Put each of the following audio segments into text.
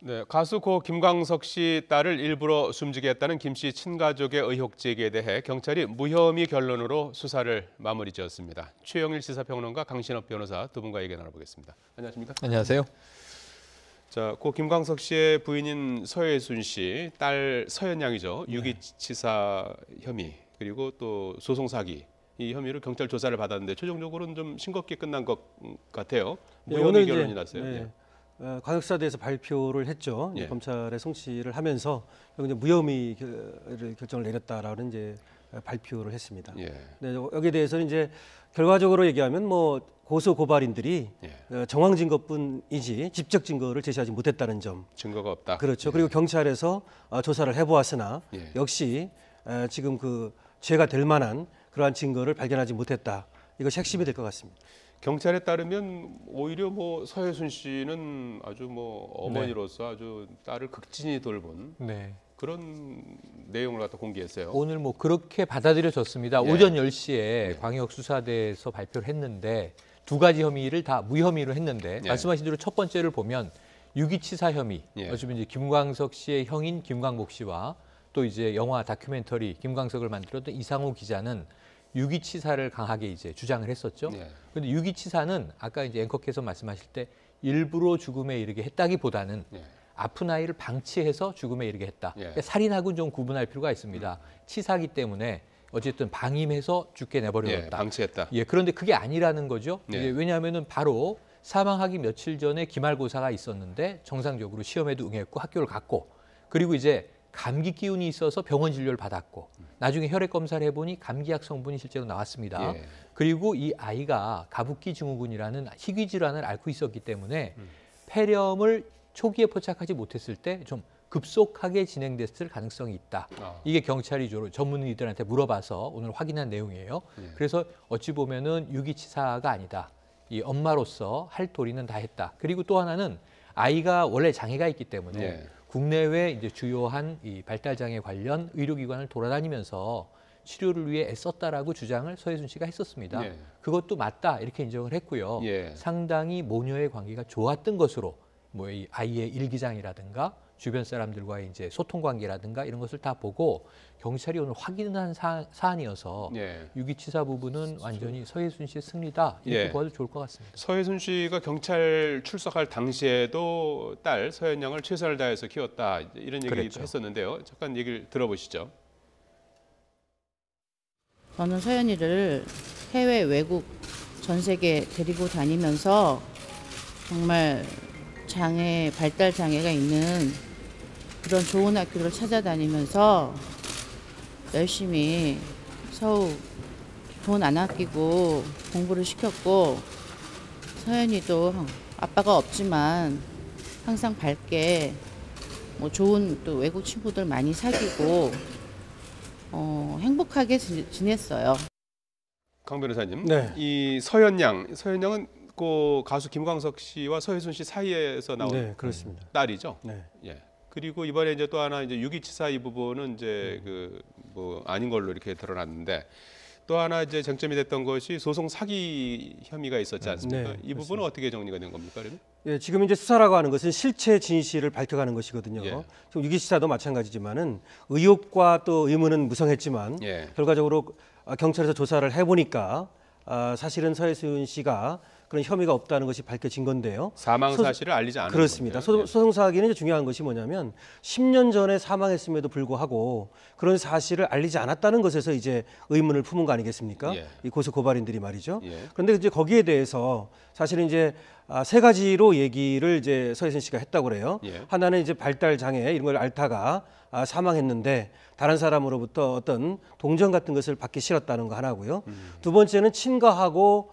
네, 가수 고 김광석 씨 딸을 일부러 숨지게 했다는 김 씨 친가족의 의혹 제기에 대해 경찰이 무혐의 결론으로 수사를 마무리 지었습니다. 최영일 시사평론가, 강신업 변호사 두 분과 얘기 나눠보겠습니다. 안녕하십니까? 안녕하세요. 자, 고 김광석 씨의 부인인 서예순 씨, 딸 서연양이죠. 유기치사 혐의 그리고 또 소송 사기 이 혐의로 경찰 조사를 받았는데 최종적으로는 좀 싱겁게 끝난 것 같아요. 무혐의 결론이 났어요. 광역수사대에서 발표를 했죠. 예. 검찰에 송치를 하면서 이제 무혐의 결정을 내렸다라는 이제 발표를 했습니다. 예. 네, 여기에 대해서는 이제 결과적으로 얘기하면 뭐 고소 고발인들이 정황 증거뿐이지 직접 증거를 제시하지 못했다는 점. 증거가 없다. 그렇죠. 그리고 경찰에서 조사를 해보았으나 역시 지금 그 죄가 될 만한 그러한 증거를 발견하지 못했다. 이것이 핵심이 될 것 같습니다. 경찰에 따르면 오히려 뭐 서예순 씨는 아주 뭐 어머니로서 아주 딸을 극진히 돌본 그런 내용을 갖다 공개했어요. 오늘 뭐 그렇게 받아들여졌습니다. 오전 10시에 광역수사대에서 발표를 했는데 두 가지 혐의를 다 무혐의로 했는데 말씀하신 대로 첫 번째를 보면 유기치사 혐의. 어쩌면 이제 김광석 씨의 형인 김광복 씨와 또 이제 영화 다큐멘터리 김광석을 만들었던 이상우 기자는 유기치사를 강하게 이제 주장을 했었죠. 그런데 유기치사는 아까 이제 앵커께서 말씀하실 때 일부러 죽음에 이르게 했다기보다는 아픈 아이를 방치해서 죽음에 이르게 했다. 그러니까 살인하고는 좀 구분할 필요가 있습니다. 치사기 때문에 어쨌든 방임해서 죽게 내버려뒀다. 방치했다. 그런데 그게 아니라는 거죠. 이제 왜냐하면은 바로 사망하기 며칠 전에 기말고사가 있었는데 정상적으로 시험에도 응했고 학교를 갔고 그리고 이제 감기 기운이 있어서 병원 진료를 받았고 나중에 혈액 검사를 해보니 감기약 성분이 실제로 나왔습니다. 그리고 이 아이가 가부키 증후군이라는 희귀 질환을 앓고 있었기 때문에 폐렴을 초기에 포착하지 못했을 때 좀 급속하게 진행됐을 가능성이 있다. 이게 경찰이 전문의들한테 물어봐서 오늘 확인한 내용이에요. 그래서 어찌 보면은 유기치사가 아니다. 이 엄마로서 할 도리는 다 했다. 그리고 또 하나는 아이가 원래 장애가 있기 때문에 국내외 이제 주요한 이 발달 장애 관련 의료기관을 돌아다니면서 치료를 위해 애썼다라고 주장을 서예순 씨가 했었습니다. 그것도 맞다 이렇게 인정을 했고요. 상당히 모녀의 관계가 좋았던 것으로 뭐 이 아이의 일기장이라든가 주변 사람들과의 이제 소통 관계라든가 이런 것을 다 보고 경찰이 오늘 확인한 사안이어서 유기치사 부분은 완전히 서예순 씨의 승리다 이렇게 봐도 좋을 것 같습니다. 서예순 씨가 경찰 출석할 당시에도 딸 서연양을 최선을 다해서 키웠다 이런 얘기도 했었는데요. 잠깐 얘기를 들어보시죠. 저는 서연이를 해외 외국 전 세계 데리고 다니면서 정말 발달 장애가 있는 그런 좋은 학교를 찾아다니면서 열심히 서우 돈 안 아끼고 공부를 시켰고 서연이도 아빠가 없지만 항상 밝게 뭐 좋은 또 외국 친구들 많이 사귀고 행복하게 지냈어요. 강 변호사님, 이 서연양은 그 가수 김광석 씨와 서예순 씨 사이에서 나온 그렇습니다. 딸이죠. 그리고 이번에 이제 또 하나 이제 유기치사 이 부분은 이제 그 뭐 아닌 걸로 이렇게 드러났는데 또 하나 이제 쟁점이 됐던 것이 소송 사기 혐의가 있었지 않습니까? 이 부분은 어떻게 정리가 된 겁니까? 그러면? 지금 이제 수사라고 하는 것은 실체 진실을 밝혀가는 것이거든요. 지금 유기치사도 마찬가지지만은 의혹과 또 의문은 무성했지만 결과적으로 경찰에서 조사를 해보니까 사실은 서예순 씨가 그런 혐의가 없다는 것이 밝혀진 건데요. 사망 사실을 알리지 않은 그렇습니다. 소송 사기는 중요한 것이 뭐냐면 10년 전에 사망했음에도 불구하고 그런 사실을 알리지 않았다는 것에서 이제 의문을 품은 거 아니겠습니까? 이 고소 고발인들이 말이죠. 그런데 이제 거기에 대해서 사실은 이제 세 가지로 얘기를 이제 서예순 씨가 했다고 그래요. 하나는 이제 발달 장애 이런 걸 앓다가 사망했는데 다른 사람으로부터 어떤 동정 같은 것을 받기 싫었다는 거 하나고요. 두 번째는 친가하고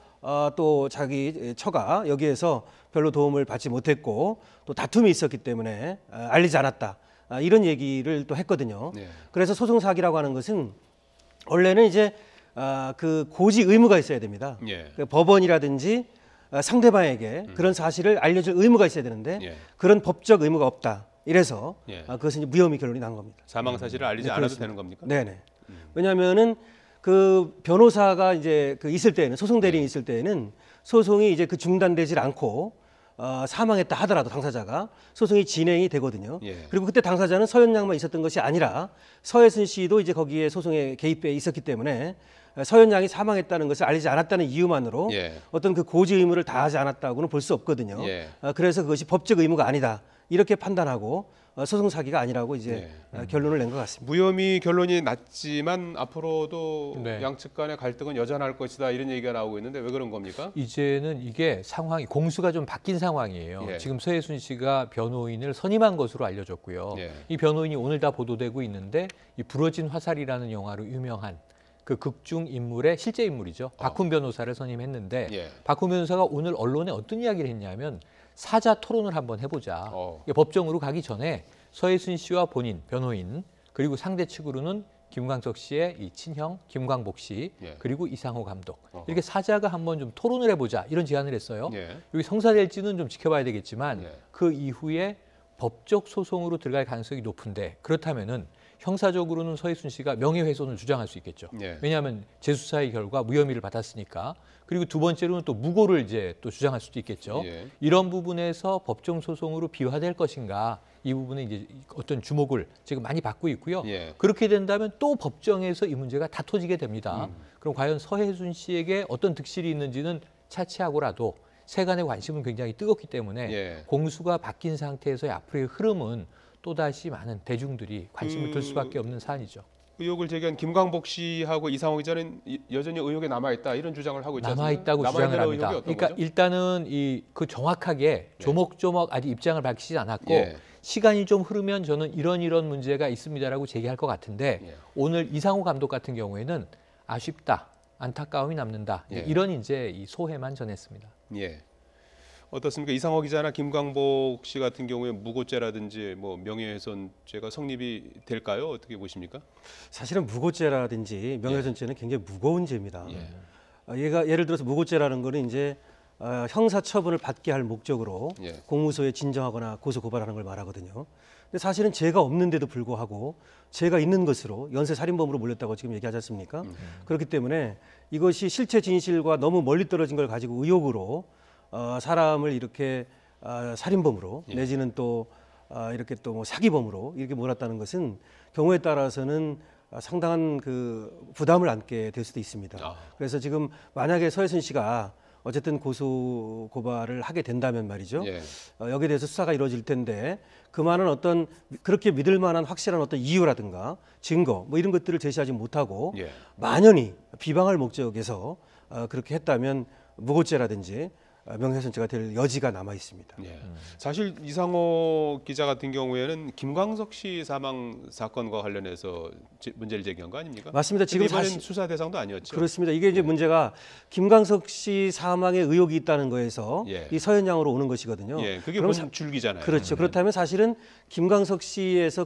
또 자기 처가 여기에서 별로 도움을 받지 못했고 또 다툼이 있었기 때문에 알리지 않았다. 이런 얘기를 또 했거든요. 그래서 소송 사기라고 하는 것은 원래는 이제 그 고지 의무가 있어야 됩니다. 그 법원이라든지 상대방에게 그런 사실을 알려줄 의무가 있어야 되는데 그런 법적 의무가 없다. 이래서 그것은 이제 무혐의 결론이 난 겁니다. 사망 사실을 알리지 않아도 되는 겁니까? 네네. 왜냐하면은 그 변호사가 이제 그 있을 때는 소송 대리인이 있을 때는 소송이 이제 그 중단되질 않고 사망했다 하더라도 당사자가 소송이 진행이 되거든요. 예. 그리고 그때 당사자는 서현 양만 있었던 것이 아니라 서혜순 씨도 이제 거기에 소송에 개입해 있었기 때문에 서현 양이 사망했다는 것을 알리지 않았다는 이유만으로 예. 어떤 그 고지 의무를 다하지 않았다고는 볼 수 없거든요. 예. 그래서 그것이 법적 의무가 아니다 이렇게 판단하고 소송 사기가 아니라고 이제 결론을 낸 것 같습니다. 무혐의 결론이 났지만 앞으로도 네. 양측 간의 갈등은 여전할 것이다 이런 얘기가 나오고 있는데 왜 그런 겁니까? 이제는 이게 상황이 공수가 좀 바뀐 상황이에요. 예. 지금 서혜순 씨가 변호인을 선임한 것으로 알려졌고요. 예. 이 변호인이 오늘 다 보도되고 있는데 이 부러진 화살이라는 영화로 유명한 그 극중 인물의 실제 인물이죠. 박훈 변호사를 선임했는데 예. 박훈 변호사가 오늘 언론에 어떤 이야기를 했냐면 사자 토론을 한번 해보자. 어. 이게 법정으로 가기 전에 서혜순 씨와 본인, 변호인 그리고 상대 측으로는 김광석 씨의 이 친형 김광복 씨 예. 그리고 이상호 감독 어허. 이렇게 사자가 한번 좀 토론을 해보자 이런 제안을 했어요. 예. 여기 성사될지는 좀 지켜봐야 되겠지만 예. 그 이후에 법적 소송으로 들어갈 가능성이 높은데 그렇다면은 형사적으로는 서혜순 씨가 명예훼손을 주장할 수 있겠죠. 예. 왜냐하면 재수사의 결과 무혐의를 받았으니까. 그리고 두 번째로는 또 무고를 이제 또 주장할 수도 있겠죠. 예. 이런 부분에서 법정 소송으로 비화될 것인가 이 부분에 이제 어떤 주목을 지금 많이 받고 있고요. 예. 그렇게 된다면 또 법정에서 이 문제가 다퉈지게 됩니다. 그럼 과연 서혜순 씨에게 어떤 득실이 있는지는 차치하고라도 세간의 관심은 굉장히 뜨겁기 때문에 예. 공수가 바뀐 상태에서의 앞으로의 흐름은 또다시 많은 대중들이 관심을 둘 수밖에 없는 사안이죠. 의혹을 제기한 김광복 씨하고 이상호 기자는 여전히 의혹에 남아있다 이런 주장을 하고 있지 않습니까? 남아있다고 주장을 남아있는 합니다. 의혹이 어떤 그러니까 거죠? 일단은 그 정확하게 조목조목 아직 입장을 밝히지 않았고 예. 시간이 좀 흐르면 저는 이런 문제가 있습니다라고 제기할 것 같은데 예. 오늘 이상호 감독 같은 경우에는 아쉽다, 안타까움이 남는다 예. 이런 이제 이 소회만 전했습니다. 예. 어떻습니까? 이상호 기자나 김광복 씨 같은 경우에 무고죄라든지 뭐 명예훼손죄가 성립이 될까요? 어떻게 보십니까? 사실은 무고죄라든지 명예훼손죄는 굉장히 무거운 죄입니다. 예. 얘가 예를 들어서 무고죄라는 거는 이제 형사 처분을 받게 할 목적으로 예. 공무소에 진정하거나 고소 고발하는 걸 말하거든요. 근데 사실은 죄가 없는데도 불구하고 죄가 있는 것으로 연쇄 살인범으로 몰렸다고 지금 얘기하지 않습니까? 그렇기 때문에 이것이 실체 진실과 너무 멀리 떨어진 걸 가지고 의혹으로 사람을 이렇게 살인범으로 예. 내지는 또 이렇게 또 뭐 사기범으로 이렇게 몰았다는 것은 경우에 따라서는 상당한 그 부담을 안게 될 수도 있습니다. 아. 그래서 지금 만약에 서혜순 씨가 어쨌든 고소 고발을 하게 된다면 말이죠. 예. 여기에 대해서 수사가 이루어질 텐데 그만한 어떤 그렇게 믿을 만한 확실한 어떤 이유라든가 증거 뭐 이런 것들을 제시하지 못하고 예. 만연히 비방할 목적에서 그렇게 했다면 무고죄라든지 명예훼손죄가 될 여지가 남아 있습니다. 예. 사실 이상호 기자 같은 경우에는 김광석 씨 사망 사건과 관련해서 문제를 제기한 거 아닙니까? 맞습니다. 지금 이번엔 사실 수사 대상도 아니었죠. 그렇습니다. 이게 이제 문제가 김광석 씨 사망에 의혹이 있다는 거에서 예. 이 서현 양으로 오는 것이거든요. 예, 그게 그럼 본 줄기잖아요. 그렇죠. 그렇다면 사실은 김광석 씨에서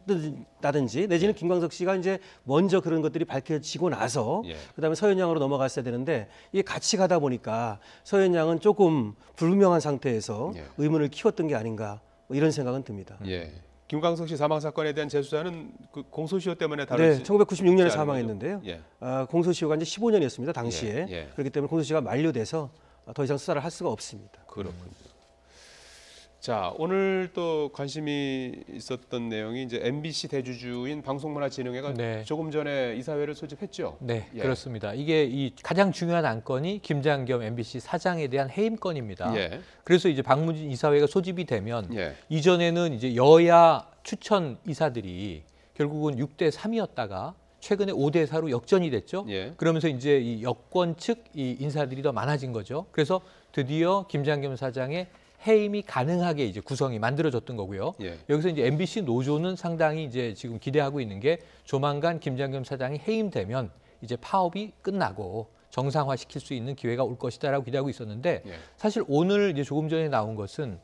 끊었다든지 내지는 김광석 씨가 이제 먼저 그런 것들이 밝혀지고 나서 예. 그다음에 서현 양으로 넘어갔어야 되는데 이게 같이 가다 보니까 서현 양은 조금 불분명한 상태에서 예. 의문을 키웠던 게 아닌가 뭐 이런 생각은 듭니다. 예. 김광석 씨 사망 사건에 대한 재수사는 그 공소시효 때문에 네, 다루지 1996년에 않은 사망했는데요. 거죠? 예. 공소시효가 이제 15년이었습니다 당시에. 예, 예. 그렇기 때문에 공소시효가 만료돼서 더 이상 수사를 할 수가 없습니다. 그렇군요. 자, 오늘 또 관심이 있었던 내용이 이제 MBC 대주주인 방송문화진흥회가 네. 조금 전에 이사회를 소집했죠. 네, 예. 그렇습니다. 이게 이 가장 중요한 안건이 김장겸 MBC 사장에 대한 해임 건입니다. 예. 그래서 이제 방문진 이사회가 소집이 되면 예. 이전에는 이제 여야 추천 이사들이 결국은 6대 3이었다가 최근에 5대 4로 역전이 됐죠. 예. 그러면서 이제 이 여권 측 이 인사들이 더 많아진 거죠. 그래서 드디어 김장겸 사장의 해임이 가능하게 이제 구성이 만들어졌던 거고요. 예. 여기서 이제 MBC 노조는 상당히 이제 지금 기대하고 있는 게 조만간 김장겸 사장이 해임되면 이제 파업이 끝나고 정상화시킬 수 있는 기회가 올 것이다라고 기대하고 있었는데 예. 사실 오늘 이제 조금 전에 나온 것은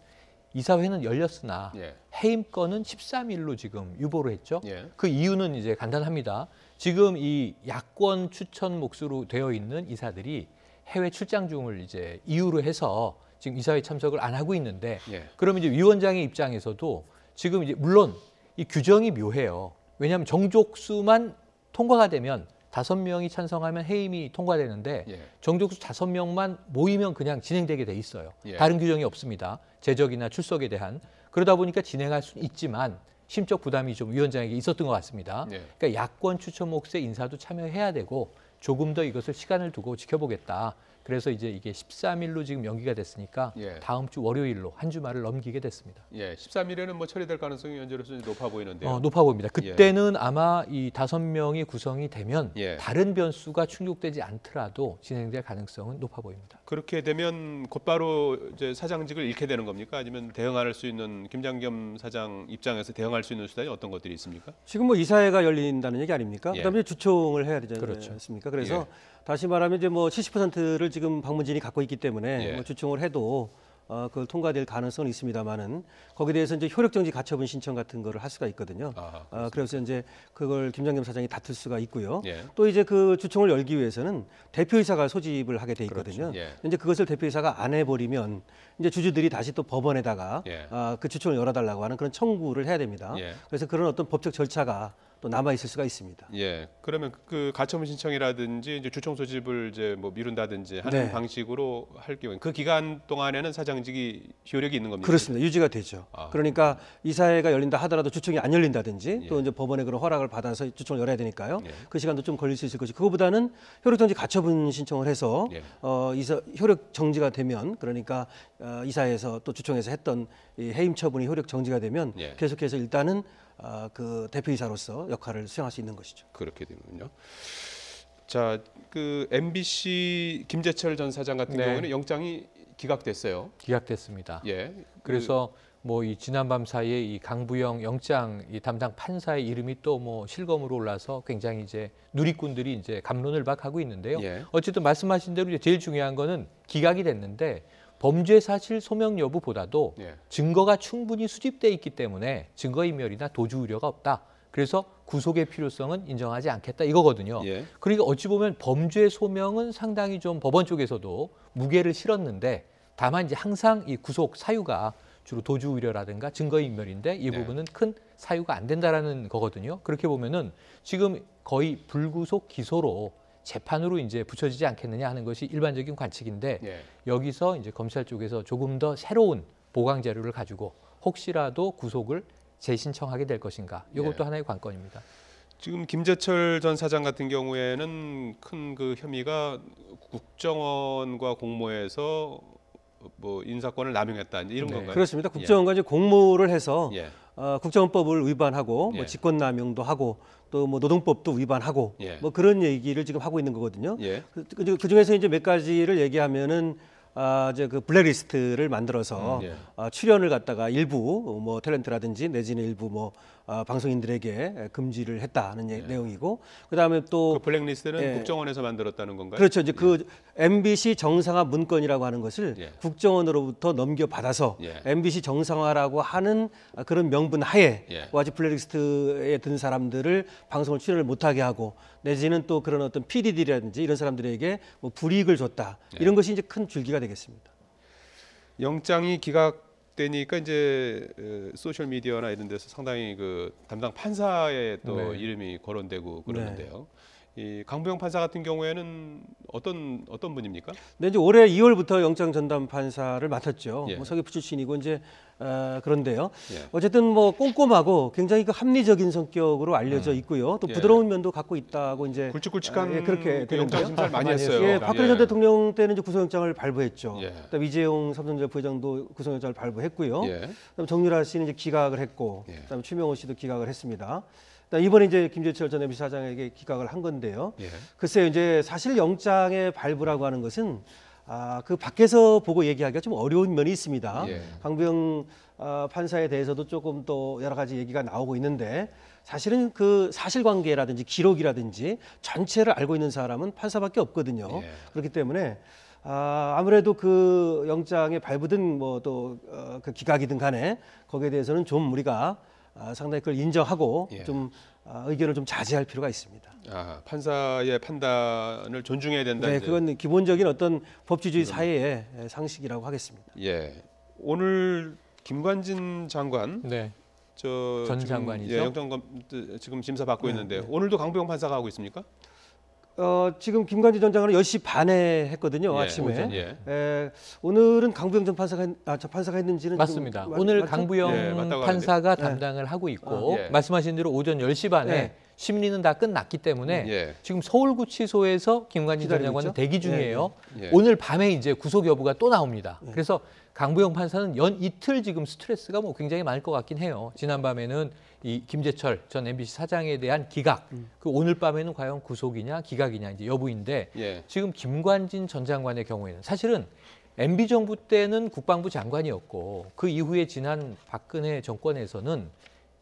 이사회는 열렸으나 예. 해임 건은 13일로 지금 유보를 했죠. 예. 그 이유는 이제 간단합니다. 지금 이 야권 추천 몫으로 되어 있는 이사들이 해외 출장 중을 이제 이유로 해서 지금 이사회 참석을 안 하고 있는데 예. 그러면 이제 위원장의 입장에서도 지금 이제 물론 이 규정이 묘해요. 왜냐하면 정족수만 통과가 되면 5명이 찬성하면 해임이 통과되는데 예. 정족수 5명만 모이면 그냥 진행되게 돼 있어요. 예. 다른 규정이 없습니다. 재적이나 출석에 대한. 그러다 보니까 진행할 수는 있지만 심적 부담이 좀 위원장에게 있었던 것 같습니다. 예. 그러니까 야권 추천 몫의 인사도 참여해야 되고 조금 더 이것을 시간을 두고 지켜보겠다. 그래서 이제 이게 13일로 지금 연기가 됐으니까 예. 다음 주 월요일로 한 주말을 넘기게 됐습니다. 예, 13일에는 뭐 처리될 가능성이 현재로서 높아 보이는데요. 높아 보입니다. 그때는 아마 이 5명이 구성이 되면 예. 다른 변수가 충족되지 않더라도 진행될 가능성은 높아 보입니다. 그렇게 되면 곧바로 이제 사장직을 잃게 되는 겁니까? 아니면 대응할 수 있는 김장겸 사장 입장에서 대응할 수 있는 수단이 어떤 것들이 있습니까? 지금 뭐 이사회가 열린다는 얘기 아닙니까? 예. 그다음에 주총을 해야 되지 그렇죠. 않습니까? 그래서 예. 다시 말하면 이제 뭐 70%를 지금 방문진이 갖고 있기 때문에 예. 뭐 주총을 해도 그걸 통과될 가능성은 있습니다만은 거기에 대해서 이제 효력정지 가처분 신청 같은 거를 할 수가 있거든요. 그래서 이제 그걸 김장겸 사장이 다툴 수가 있고요. 예. 또 이제 그 주총을 열기 위해서는 대표이사가 소집을 하게 돼 있거든요. 그렇죠. 예. 이제 그것을 대표이사가 안 해버리면 이제 주주들이 다시 또 법원에다가 예. 그 주총을 열어달라고 하는 그런 청구를 해야 됩니다. 예. 그래서 그런 어떤 법적 절차가 또 남아 있을 수가 있습니다. 예. 그러면 그 가처분 신청이라든지 이제 주총 소집을 이제 뭐 미룬다든지 하는 네. 방식으로 할 경우 그 기간 동안에는 사장직이 효력이 있는 겁니까? 그렇습니다. 유지가 되죠. 그러니까 이사회가 열린다 하더라도 주총이 안 열린다든지 예. 또 이제 법원의 그런 허락을 받아서 주총을 열어야 되니까요. 예. 그 시간도 좀 걸릴 수 있을 것이. 그거보다는 효력정지 가처분 신청을 해서 예. 효력 정지가 되면 그러니까 이사회에서 또 주총에서 했던 이 해임 처분이 효력 정지가 되면 예. 계속해서 일단은 그 대표이사로서 역할을 수행할 수 있는 것이죠. 그렇게 되는군요. 자, 그 MBC 김재철 전 사장 같은 네. 경우에는 영장이 기각됐어요. 기각됐습니다. 예. 그래서 뭐 이 지난밤 사이에 이 강부영 영장 이 담당 판사의 이름이 또 뭐 실검으로 올라서 굉장히 이제 누리꾼들이 이제 갑론을박하고 있는데요. 예. 어쨌든 말씀하신 대로 이제 제일 중요한 거는 기각이 됐는데 범죄 사실 소명 여부보다도 예. 증거가 충분히 수집돼 있기 때문에 증거인멸이나 도주 우려가 없다. 그래서 구속의 필요성은 인정하지 않겠다 이거거든요. 예. 그러니까 어찌 보면 범죄 소명은 상당히 좀 법원 쪽에서도 무게를 실었는데 다만 이제 항상 이 구속 사유가 주로 도주 우려라든가 증거인멸인데 이 네. 부분은 큰 사유가 안 된다라는 거거든요. 그렇게 보면은 지금 거의 불구속 기소로 재판으로 이제 붙여지지 않겠느냐 하는 것이 일반적인 관측인데 예. 여기서 이제 검찰 쪽에서 조금 더 새로운 보강 자료를 가지고 혹시라도 구속을 재신청하게 될 것인가 이것도 예. 하나의 관건입니다. 지금 김재철 전 사장 같은 경우에는 큰 그 혐의가 국정원과 공모해서 뭐 인사권을 남용했다 이런 네. 건가요? 그렇습니다. 국정원과 이제 공모를 해서 예. 국정원법을 위반하고 예. 뭐 직권남용도 하고 또 뭐 노동법도 위반하고 예. 뭐 그런 얘기를 지금 하고 있는 거거든요. 예. 그 중에서 이제 몇 가지를 얘기하면은 이제 그 블랙리스트를 만들어서 예. 출연을 갖다가 일부 뭐 탤런트라든지 내지는 일부 뭐 방송인들에게 금지를 했다는 내용이고 그다음에 또 그 블랙리스트는 예. 국정원에서 만들었다는 건가요? 그렇죠. 이제 그 MBC 정상화 문건이라고 하는 것을 예. 국정원으로부터 넘겨받아서 예. MBC 정상화라고 하는 그런 명분 하에 예. 아직 블랙리스트에 든 사람들을 방송을 출연을 못하게 하고 내지는 또 그런 어떤 PD들이라든지 이런 사람들에게 뭐 불이익을 줬다. 예. 이런 것이 이제 큰 줄기가 되겠습니다. 영장이 기각되니까 이제 소셜 미디어나 이런 데서 상당히 그 담당 판사의 또 네. 이름이 거론되고 그러는데요. 이 강부영 판사 같은 경우에는 어떤 분입니까? 근데 이제 올해 2월부터 영장 전담 판사를 맡았죠. 예. 뭐 서귀포 출신이고 이제 그런데요. 예. 어쨌든 뭐 꼼꼼하고 굉장히 그 합리적인 성격으로 알려져 있고요. 또 예. 부드러운 면도 갖고 있다고 이제 굵직굵직한 그렇게 그 영장 되는데요. 심사를 많이 했어요. 예, 박근혜 전 예. 대통령 때는 이제 구속영장을 발부했죠. 예. 그다음 이재용 삼성전자 부회장도 구속영장을 발부했고요. 예. 그다음 정유라 씨는 이제 기각을 했고, 예. 그다음 추명호 씨도 기각을 했습니다. 그다음 이번에 이제 김재철 전 MBC 사장에게 기각을 한 건데요. 예. 글쎄요, 이제 사실 영장의 발부라고 하는 것은 그 밖에서 보고 얘기하기가 좀 어려운 면이 있습니다. 예. 강부영 판사에 대해서도 조금 또 여러 가지 얘기가 나오고 있는데 사실은 그 사실관계라든지 기록이라든지 전체를 알고 있는 사람은 판사밖에 없거든요. 예. 그렇기 때문에 아무래도 그 영장에 발부든 뭐 또 그 기각이든 간에 거기에 대해서는 좀 우리가 상당히 그걸 인정하고 예. 좀 의견을 좀 자제할 필요가 있습니다. 판사의 판단을 존중해야 된다. 네, 이제. 그건 기본적인 어떤 법치주의 사회의 상식이라고 하겠습니다. 예. 오늘 김관진 장관 네. 전 장관이죠. 예, 영장 지금 심사 받고 네, 있는데 네. 오늘도 강부영 판사가 하고 있습니까? 지금 김관진 전 장관은 10시 반에 했거든요. 예, 아침에. 오전, 예. 오늘은 강부영 전 판사가 했는지는 맞습니다. 지금 오늘 맞죠? 강부영 예, 맞다고 판사가 하는데. 담당을 하고 있고 예. 말씀하신 대로 오전 10시 반에 예. 심리는 다 끝났기 때문에 예. 지금 서울구치소에서 김관진 전 기다리고 장관은 있죠? 대기 중이에요. 예. 오늘 밤에 이제 구속 여부가 또 나옵니다. 그래서 강부영 판사는 연 이틀 지금 스트레스가 뭐 굉장히 많을 것 같긴 해요. 지난밤에는 이 김재철 전 MBC 사장에 대한 기각, 그 오늘 밤에는 과연 구속이냐 기각이냐 이제 여부인데 예. 지금 김관진 전 장관의 경우에는 사실은 MB 정부 때는 국방부 장관이었고 그 이후에 지난 박근혜 정권에서는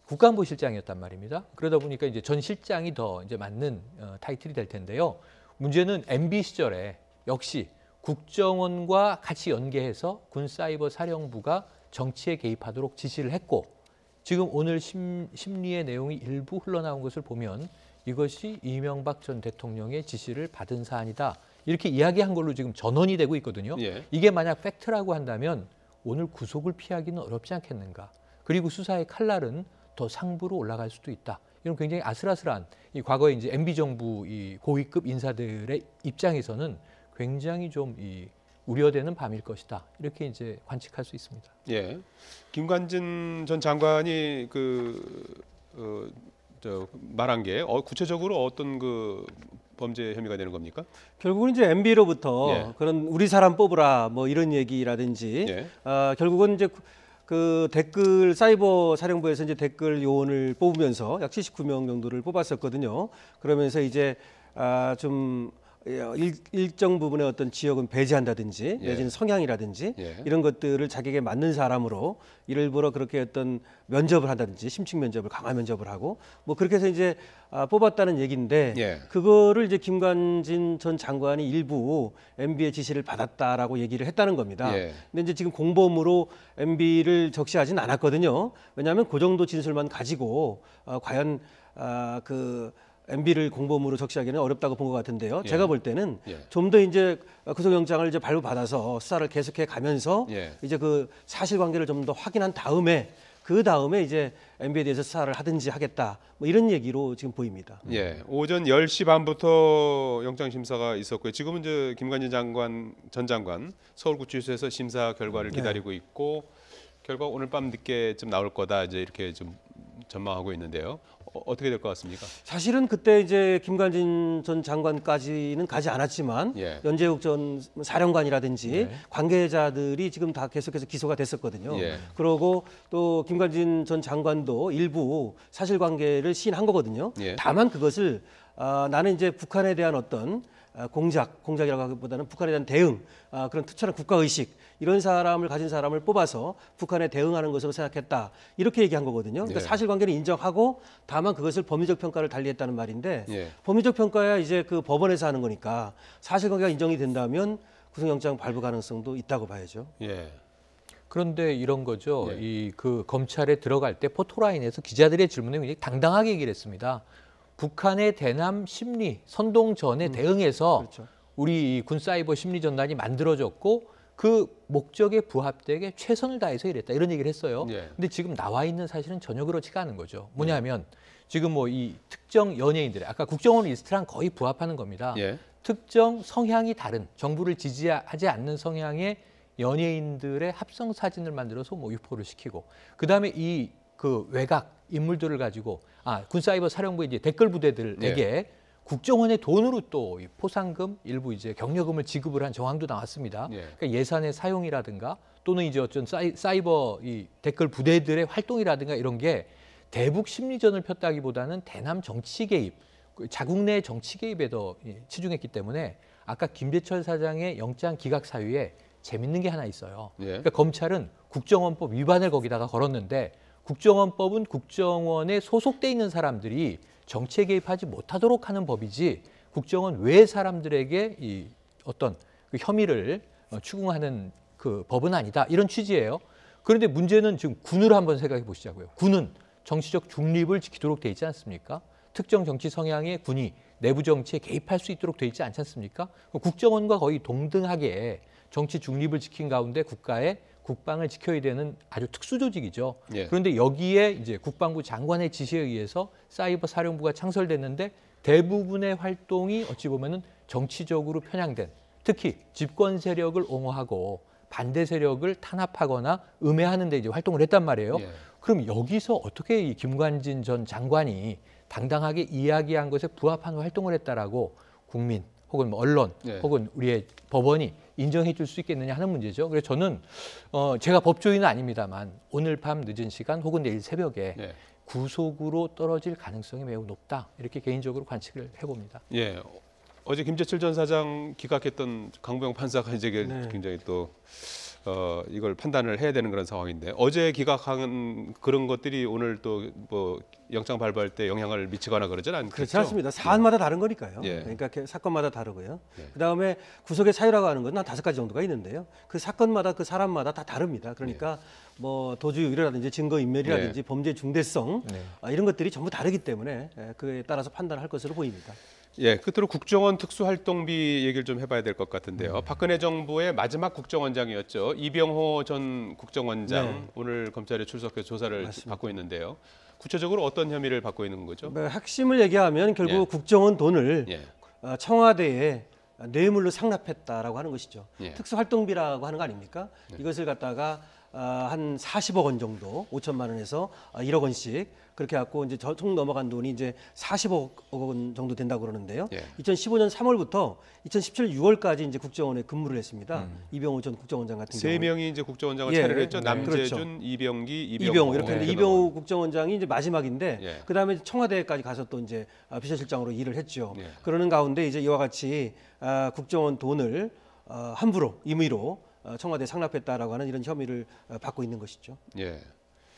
국가안보 실장이었단 말입니다. 그러다 보니까 이제 전 실장이 더 이제 맞는 타이틀이 될 텐데요. 문제는 MB 시절에 역시 국정원과 같이 연계해서 군사이버사령부가 정치에 개입하도록 지시를 했고 지금 오늘 심리의 내용이 일부 흘러나온 것을 보면 이것이 이명박 전 대통령의 지시를 받은 사안이다. 이렇게 이야기한 걸로 지금 전언이 되고 있거든요. 예. 이게 만약 팩트라고 한다면 오늘 구속을 피하기는 어렵지 않겠는가. 그리고 수사의 칼날은 더 상부로 올라갈 수도 있다. 이런 굉장히 아슬아슬한 이 과거에 이제 MB 정부 이 고위급 인사들의 입장에서는 굉장히 좀 이 우려되는 밤일 것이다. 이렇게 이제 관측할 수 있습니다. 예. 김관진 전 장관이 말한 게 구체적으로 어떤 그 범죄 혐의가 되는 겁니까? 결국은 이제 MB로부터 예. 그런 우리 사람 뽑으라 뭐 이런 얘기라든지 예. 결국은 이제 그 댓글 사이버 사령부에서 이제 댓글 요원을 뽑으면서 약 79명 정도를 뽑았었거든요. 그러면서 이제 좀 일정 부분의 어떤 지역은 배제한다든지 예. 내지는 성향이라든지 예. 이런 것들을 자기에게 맞는 사람으로 일부러 그렇게 어떤 면접을 한다든지 심층 면접을 강화 면접을 하고 뭐 그렇게 해서 이제 뽑았다는 얘기인데 예. 그거를 이제 김관진 전 장관이 일부 MB의 지시를 받았다라고 얘기를 했다는 겁니다. 예. 근데 이제 지금 공범으로 MB를 적시하진 않았거든요. 왜냐하면 그 정도 진술만 가지고 과연 그 MB를 공범으로 적시하기는 어렵다고 본 것 같은데요. 예. 제가 볼 때는 예. 좀 더 이제 구속영장을 이제 발부받아서 수사를 계속해 가면서 예. 이제 그 사실관계를 좀 더 확인한 다음에 그 다음에 이제 MB에 대해서 수사를 하든지 하겠다. 뭐 이런 얘기로 지금 보입니다. 예. 오전 10시 반부터 영장 심사가 있었고요. 지금은 이제 김관진 전 장관 서울구치소에서 심사 결과를 기다리고 있고 결과 오늘 밤 늦게쯤 나올 거다 이제 이렇게 좀 전망하고 있는데요. 어떻게 될 것 같습니까? 사실은 그때 이제 김관진 전 장관까지는 가지 않았지만 예. 연재욱 전 사령관이라든지 관계자들이 지금 다 계속해서 기소가 됐었거든요. 예. 그러고 또 김관진 전 장관도 일부 사실관계를 시인한 거거든요. 예. 다만 그것을 나는 이제 북한에 대한 어떤 공작이라고 하기보다는 북한에 대한 대응, 그런 특별한 국가의식 이런 사람을 가진 사람을 뽑아서 북한에 대응하는 것으로 생각했다. 이렇게 얘기한 거거든요. 그러니까 예. 사실관계를 인정하고 다만 그것을 법리적 평가를 달리했다는 말인데 예. 법리적 평가야 이제 그 법원에서 하는 거니까 사실관계가 인정이 된다면 구속영장 발부 가능성도 있다고 봐야죠. 예. 그런데 이런 거죠. 예. 이 그 검찰에 들어갈 때 포토라인에서 기자들의 질문에 굉장히 당당하게 얘기를 했습니다. 북한의 대남 심리 선동전에 대응해서 그렇죠. 우리 군사이버 심리전단이 만들어졌고 그 목적에 부합되게 최선을 다해서 일했다 이런 얘기를 했어요. 예. 근데 지금 나와 있는 사실은 전혀 그렇지가 않은 거죠. 뭐냐면 지금 뭐 이 특정 연예인들의 아까 국정원 리스트랑 거의 부합하는 겁니다. 예. 특정 성향이 다른 정부를 지지하지 않는 성향의 연예인들의 합성 사진을 만들어서 뭐 유포를 시키고 그다음에 이 그 외곽 인물들을 가지고 군사이버 사령부의 이제 댓글 부대들에게 국정원의 돈으로 또 포상금 일부 이제 격려금을 지급을 한 정황도 나왔습니다. 예. 그러니까 예산의 사용이라든가 또는 이제 어떤 사이버 이 댓글 부대들의 활동이라든가 이런 게 대북 심리전을 폈다기보다는 대남 정치 개입, 자국 내 정치 개입에 더 치중했기 때문에 아까 김재철 사장의 영장 기각 사유에 재밌는 게 하나 있어요. 예. 그러니까 검찰은 국정원법 위반을 거기다가 걸었는데 국정원법은 국정원에 소속돼 있는 사람들이 정치에 개입하지 못하도록 하는 법이지 국정원 외 사람들에게 이 어떤 그 혐의를 추궁하는 그 법은 아니다 이런 취지예요. 그런데 문제는 지금 군을 한번 생각해 보시자고요. 군은 정치적 중립을 지키도록 돼 있지 않습니까? 특정 정치 성향의 군이 내부 정치에 개입할 수 있도록 돼 있지 않지 않습니까? 국정원과 거의 동등하게 정치 중립을 지킨 가운데 국가의 국방을 지켜야 되는 아주 특수 조직이죠. 예. 그런데 여기에 이제 국방부 장관의 지시에 의해서 사이버 사령부가 창설됐는데 대부분의 활동이 어찌 보면은 정치적으로 편향된, 특히 집권 세력을 옹호하고 반대 세력을 탄압하거나 음해하는 데 이제 활동을 했단 말이에요. 예. 그럼 여기서 어떻게 이 김관진 전 장관이 당당하게 이야기한 것에 부합한 활동을 했다라고 국민 혹은 뭐 언론 예. 혹은 우리의 법원이 인정해 줄 수 있겠느냐 하는 문제죠. 그래서 저는 제가 법조인은 아닙니다만 오늘 밤 늦은 시간 혹은 내일 새벽에 예. 구속으로 떨어질 가능성이 매우 높다. 이렇게 개인적으로 관측을 해봅니다. 예. 어제 김재철 전 사장 기각했던 강부영 판사가 이제 네. 굉장히 또 이걸 판단을 해야 되는 그런 상황인데 어제 기각한 그런 것들이 오늘 또 뭐 영장 발부할 때 영향을 미치거나 그러진 않겠죠? 그렇지 않습니다. 사안마다 다른 거니까요. 예. 그러니까 사건마다 다르고요. 예. 그다음에 구속의 사유라고 하는 건 한 5가지 정도가 있는데요. 그 사건마다 그 사람마다 다 다릅니다. 그러니까 뭐 도주 유래라든지 증거 인멸이라든지 범죄 중대성 네. 이런 것들이 전부 다르기 때문에 그에 따라서 판단할 것으로 보입니다. 예, 끝으로 국정원 특수활동비 얘기를 좀 해봐야 될 것 같은데요. 박근혜 정부의 마지막 국정원장이었죠. 이병호 전 국정원장 네. 오늘 검찰에 출석해서 조사를 맞습니다. 받고 있는데요. 구체적으로 어떤 혐의를 받고 있는 거죠? 뭐 핵심을 얘기하면 결국 예. 국정원 돈을 예, 청와대에 뇌물로 상납했다라고 하는 것이죠. 예. 특수활동비라고 하는 거 아닙니까? 이것을 갖다가 한 40억 원 정도, 5천만 원에서 1억 원씩 그렇게 갖고 이제 총 넘어간 돈이 이제 40억 원 정도 된다고 그러는데요. 예. 2015년 3월부터 2017년 6월까지 이제 국정원에 근무를 했습니다. 이병호 전 국정원장 같은 세 경우. 명이 이제 국정원장을 예, 차례를 했죠. 네. 남재준, 그렇죠. 이병기, 이병호 이렇게 네. 했는데 이병호 국정원장이 이제 마지막인데 예. 그다음에 청와대까지 가서 또 이제 비서실장으로 일을 했죠. 예. 그러는 가운데 이제 이와 같이 국정원 돈을 함부로 임의로 청와대에 상납했다라고 하는 이런 혐의를 받고 있는 것이죠. 예.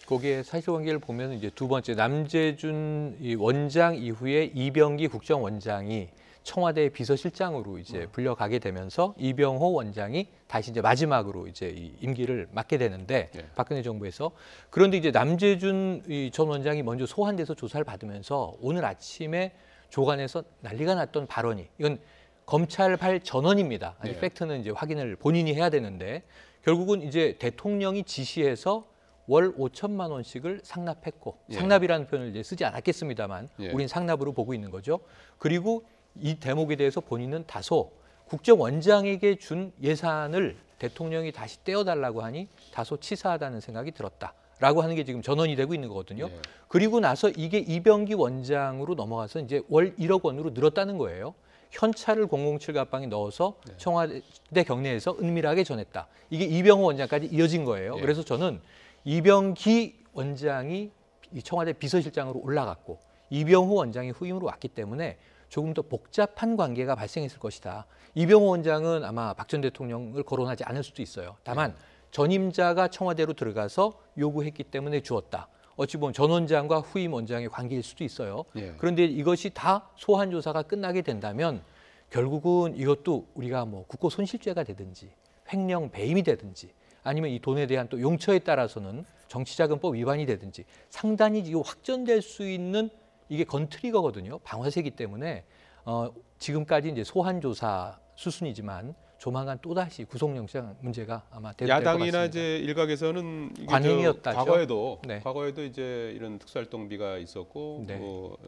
거기에 사실관계를 보면 이제 두 번째 남재준 이 원장 이후에 이병기 국정원장이 청와대 비서실장으로 이제 불려가게 되면서 이병호 원장이 다시 이제 마지막으로 이제 이 임기를 맡게 되는데 예. 박근혜 정부에서 그런데 이제 남재준 이 전 원장이 먼저 소환돼서 조사를 받으면서 오늘 아침에 조간에서 난리가 났던 발언이 이건 검찰발 전원입니다. 아직 예. 팩트는 이제 확인을 본인이 해야 되는데 결국은 이제 대통령이 지시해서 월 5천만 원씩을 상납했고 예. 상납이라는 표현을 이제 쓰지 않았겠습니다만 예. 우린 상납으로 보고 있는 거죠. 그리고 이 대목에 대해서 본인은 다소 국정원장에게 준 예산을 대통령이 다시 떼어달라고 하니 다소 치사하다는 생각이 들었다라고 하는 게 지금 전원이 되고 있는 거거든요. 예. 그리고 나서 이게 이병기 원장으로 넘어가서 이제 월 1억 원으로 늘었다는 거예요. 현찰을 007 가방에 넣어서 청와대 경내에서 은밀하게 전했다. 이게 이병호 원장까지 이어진 거예요. 예. 그래서 저는 이병기 원장이 이 청와대 비서실장으로 올라갔고 이병호 원장이 후임으로 왔기 때문에 조금 더 복잡한 관계가 발생했을 것이다. 이병호 원장은 아마 박 전 대통령을 거론하지 않을 수도 있어요. 다만 전임자가 청와대로 들어가서 요구했기 때문에 주었다. 어찌 보면 전 원장과 후임 원장의 관계일 수도 있어요. 예. 그런데 이것이 다 소환 조사가 끝나게 된다면 결국은 이것도 우리가 뭐 국고 손실죄가 되든지 횡령 배임이 되든지 아니면 이 돈에 대한 또 용처에 따라서는 정치자금법 위반이 되든지 상당히 이거 확전될 수 있는 이게 건트리거거든요. 방화세기 때문에 지금까지 이제 소환 조사 수순이지만 조만간 또다시 구속영장 문제가 아마 대두될 것 같습니다. 야당이나 이제 일각에서는 이게 관행이었다죠. 과거에도 이제 이런 특수활동비가 있었고 네.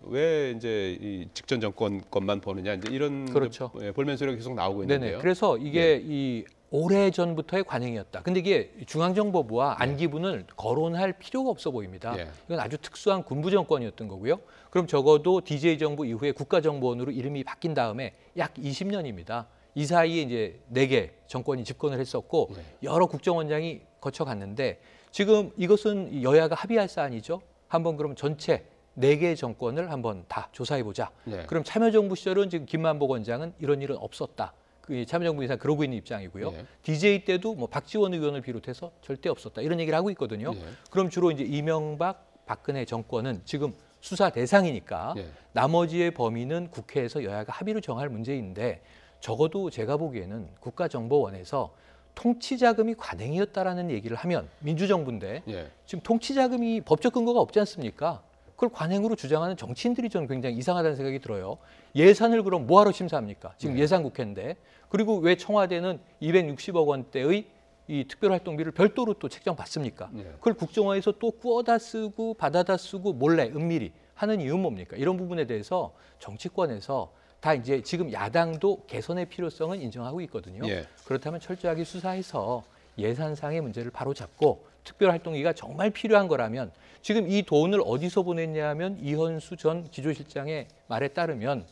왜 이제 이 직전 정권 것만 보느냐 이제 이런 그렇죠. 이제 볼멘 소리가 계속 나오고 있는데요. 네네. 그래서 이게 이 오래 전부터의 관행이었다. 근데 이게 중앙정보부와 안기부는 거론할 필요가 없어 보입니다. 예. 이건 아주 특수한 군부 정권이었던 거고요. 그럼 적어도 DJ 정부 이후에 국가정보원으로 이름이 바뀐 다음에 약 20년입니다. 이 사이에 이제 4개 정권이 집권을 했었고 여러 국정원장이 거쳐갔는데 지금 이것은 여야가 합의할 사안이죠. 한번 그럼 전체 4개 정권을 한번 다 조사해보자. 네. 그럼 참여정부 시절은 지금 김만복 원장은 이런 일은 없었다. 그 참여정부 인사 그러고 있는 입장이고요. 네. DJ 때도 뭐 박지원 의원을 비롯해서 절대 없었다. 이런 얘기를 하고 있거든요. 네. 그럼 주로 이제 이명박, 박근혜 정권은 지금 수사 대상이니까 네. 나머지의 범위는 국회에서 여야가 합의로 정할 문제인데 적어도 제가 보기에는 국가정보원에서 통치자금이 관행이었다라는 얘기를 하면 민주정부인데 예. 지금 통치자금이 법적 근거가 없지 않습니까? 그걸 관행으로 주장하는 정치인들이 저는 굉장히 이상하다는 생각이 들어요. 예산을 그럼 뭐하러 심사합니까? 지금 예산국회인데. 그리고 왜 청와대는 260억 원대의 이 특별활동비를 별도로 또 책정받습니까? 네. 그걸 국정원에서 또 꾸어다 쓰고 받아다 쓰고 몰래 은밀히 하는 이유는 뭡니까? 이런 부분에 대해서 정치권에서 다 이제 지금 야당도 개선의 필요성은 인정하고 있거든요. 예. 그렇다면 철저하게 수사해서 예산상의 문제를 바로잡고 특별활동비가 정말 필요한 거라면 지금 이 돈을 어디서 보냈냐 하면 이현수 전 기조실장의 말에 따르면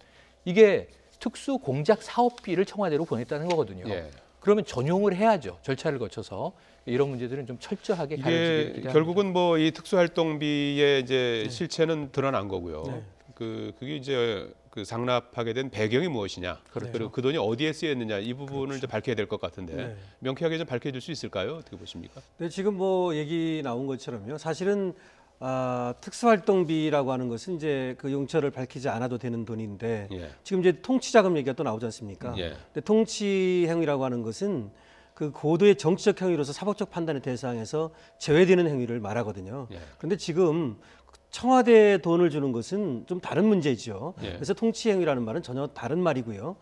이게 특수공작 사업비를 청와대로 보냈다는 거거든요. 예. 그러면 전용을 해야죠. 절차를 거쳐서 이런 문제들은 좀 철저하게 가려지게 이게 결국은 뭐 이 특수활동비의 이제 실체는 드러난 거고요. 네. 그게 이제 그 상납하게 된 배경이 무엇이냐, 그리고 그 돈이 어디에 쓰였느냐 이 부분을 이제 밝혀야 될 것 같은데 네. 명쾌하게 좀 밝혀줄 수 있을까요? 어떻게 보십니까? 네, 지금 뭐 얘기 나온 것처럼요. 사실은 특수활동비라고 하는 것은 이제 그 용처를 밝히지 않아도 되는 돈인데 예. 지금 이제 통치자금 얘기가 또 나오지 않습니까? 예. 근데 통치 행위라고 하는 것은 그 고도의 정치적 행위로서 사법적 판단의 대상에서 제외되는 행위를 말하거든요. 예. 그런데 지금 청와대에 돈을 주는 것은 좀 다른 문제죠. 예. 그래서 통치 행위라는 말은 전혀 다른 말이고요.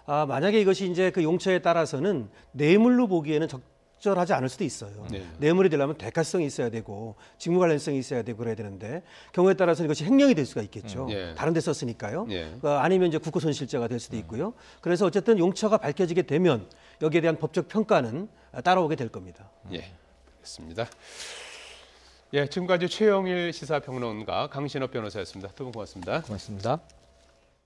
만약에 이것이 이제 그 용처에 따라서는 뇌물로 보기에는 적절하지 않을 수도 있어요. 네. 뇌물이 되려면 대가성이 있어야 되고 직무 관련성이 있어야 되고 그래야 되는데 경우에 따라서는 이것이 횡령이 될 수가 있겠죠. 예. 다른 데 썼으니까요. 예. 아니면 이제 국고손실죄가 될 수도 있고요. 그래서 어쨌든 용처가 밝혀지게 되면 여기에 대한 법적 평가는 따라오게 될 겁니다. 예, 알겠습니다. 예, 지금까지 최영일 시사평론가 강신업 변호사였습니다. 두 분 고맙습니다. 고맙습니다.